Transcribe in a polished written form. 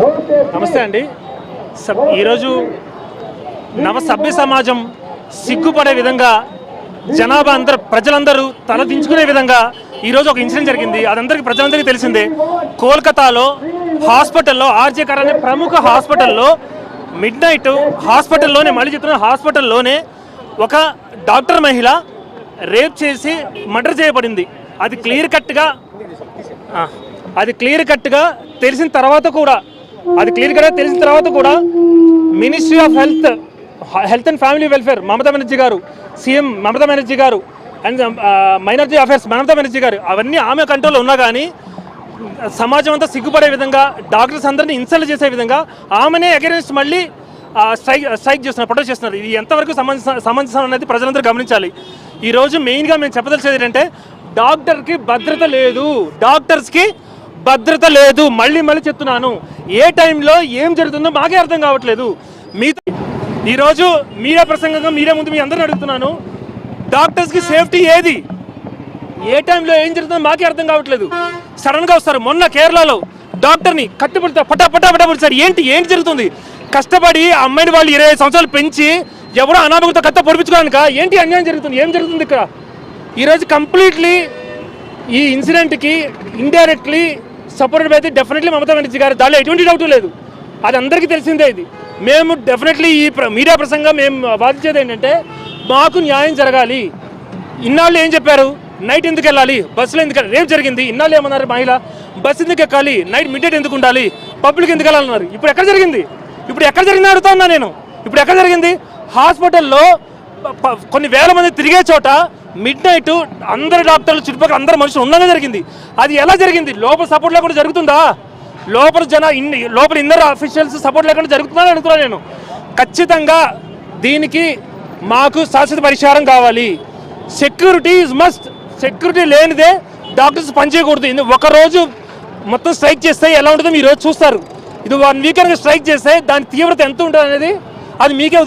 నమస్తే అండి. ఈరోజు నవ సభ్య సమాజం సిగ్గుపడే విధంగా జనాభా ప్రజలందరూ తలదించుకునే విధంగా ఈరోజు ఒక ఇన్సిడెంట్ జరిగింది. అదందరికీ ప్రజలందరికీ తెలిసిందే. కోల్కతాలో హాస్పిటల్లో ఆర్జే కర్ అనే ప్రముఖ హాస్పిటల్లో మిడ్ నైట్ హాస్పిటల్లోనే మళ్ళీ చెప్తున్న హాస్పిటల్లోనే ఒక డాక్టర్ మహిళ రేప్ చేసి మర్డర్ చేయబడింది. అది క్లియర్ కట్గా తెలిసిన తర్వాత కూడా ministry of health and family welfare Mamata Banerjee గారు, సీఎం మమతా బెనర్జీ గారు and minority affairs Mamata Banerjee గారు అవన్నీ ఆమె కంట్రోల్లో ఉన్నా కానీ సమాజం అంతా సిగ్గుపడే విధంగా డాక్టర్స్ అందరినీ ఇన్సల్ట్ చేసే విధంగా ఆమెనే అగైనెస్ట్ మళ్ళీ స్ట్రైక్ చేస్తున్నారు, ప్రొటెస్ట్ చేస్తున్నారు. ఇది ఎంతవరకు సమంజసం అనేది ప్రజలందరూ గమనించాలి. ఈరోజు మెయిన్గా మేము చెప్పదలిచేది ఏంటంటే డాక్టర్స్కి భద్రత లేదు. మళ్ళీ చెప్తున్నాను, ఏ టైంలో ఏం జరుగుతుందో మాకే అర్థం కావట్లేదు. ఈరోజు మీడియా ప్రసంగంగా ముందు మీ అందరిని అడుగుతున్నాను, డాక్టర్స్కి సేఫ్టీ ఏది? ఏ టైంలో ఏం జరుగుతుందో మాకే అర్థం కావట్లేదు. సడన్గా వస్తారు. మొన్న కేరళలో డాక్టర్ని కట్టుబడితే పట్టాపట్టాడు. ఏంటి జరుగుతుంది? కష్టపడి ఆ అమ్మాయిని వాళ్ళు 25 సంవత్సరాలు పెంచి ఎవరో అనామకుతో కత్త పొడిపించుకోవడానిక ఏంటి అన్యాయం జరుగుతుంది? ఏం జరుగుతుంది ఇక్కడ? ఈరోజు కంప్లీట్లీ ఈ ఇన్సిడెంట్కి ఇండైరెక్ట్లీ సపోర్టెడ్ అయితే డెఫినెట్లీ మమతా బెనర్జీ గారు, దానిలో ఎటువంటి డౌట్ లేదు. అది అందరికీ తెలిసిందే. ఇది మేము డెఫినెట్లీ ఈ మీడియా ప్రసంగం మేము వాదించేది ఏంటంటే మాకు న్యాయం జరగాలి. ఇన్నాళ్ళు ఏం చెప్పారు? నైట్ ఎందుకు వెళ్ళాలి, బస్సులో ఎందుకు రేపు జరిగింది. ఇన్నాళ్ళు ఏమన్నారు? మహిళ బస్సు ఎందుకు ఎక్కాలి, నైట్ మిడ్ నైట్ ఎందుకు ఉండాలి, పబ్లిక్ ఎందుకు వెళ్ళాలన్నారు. ఇప్పుడు ఎక్కడ జరిగింది అడుగుతా ఉన్నా నేను. ఇప్పుడు ఎక్కడ జరిగింది? హాస్పిటల్లో కొన్ని వేల మంది తిరిగే చోట మిడ్ నైట్ అందరు డాక్టర్లు చుట్టుపక్కల అందరు మనుషులు ఉండగా జరిగింది. అది ఎలా జరిగింది? లోపల సపోర్ట్ లేకుండా జరుగుతుందా? లోపల ఇన్నర్ అఫీషియల్స్ సపోర్ట్ లేకుండా జరుగుతుందని అడుగుతున్నా నేను. ఖచ్చితంగా దీనికి మాకు శాశ్వత పరిష్కారం కావాలి. Security is must. సెక్యూరిటీ లేనిదే డాక్టర్స్ పనిచేయకూడదు. ఒకరోజు మొత్తం స్ట్రైక్ చేస్తే ఎలా ఉంటుందో మీరు చూస్తారు. ఇది 1 వీక్ కనుక స్ట్రైక్ చేస్తే దాని తీవ్రత ఎంత ఉంటుంది అనేది అది మీకే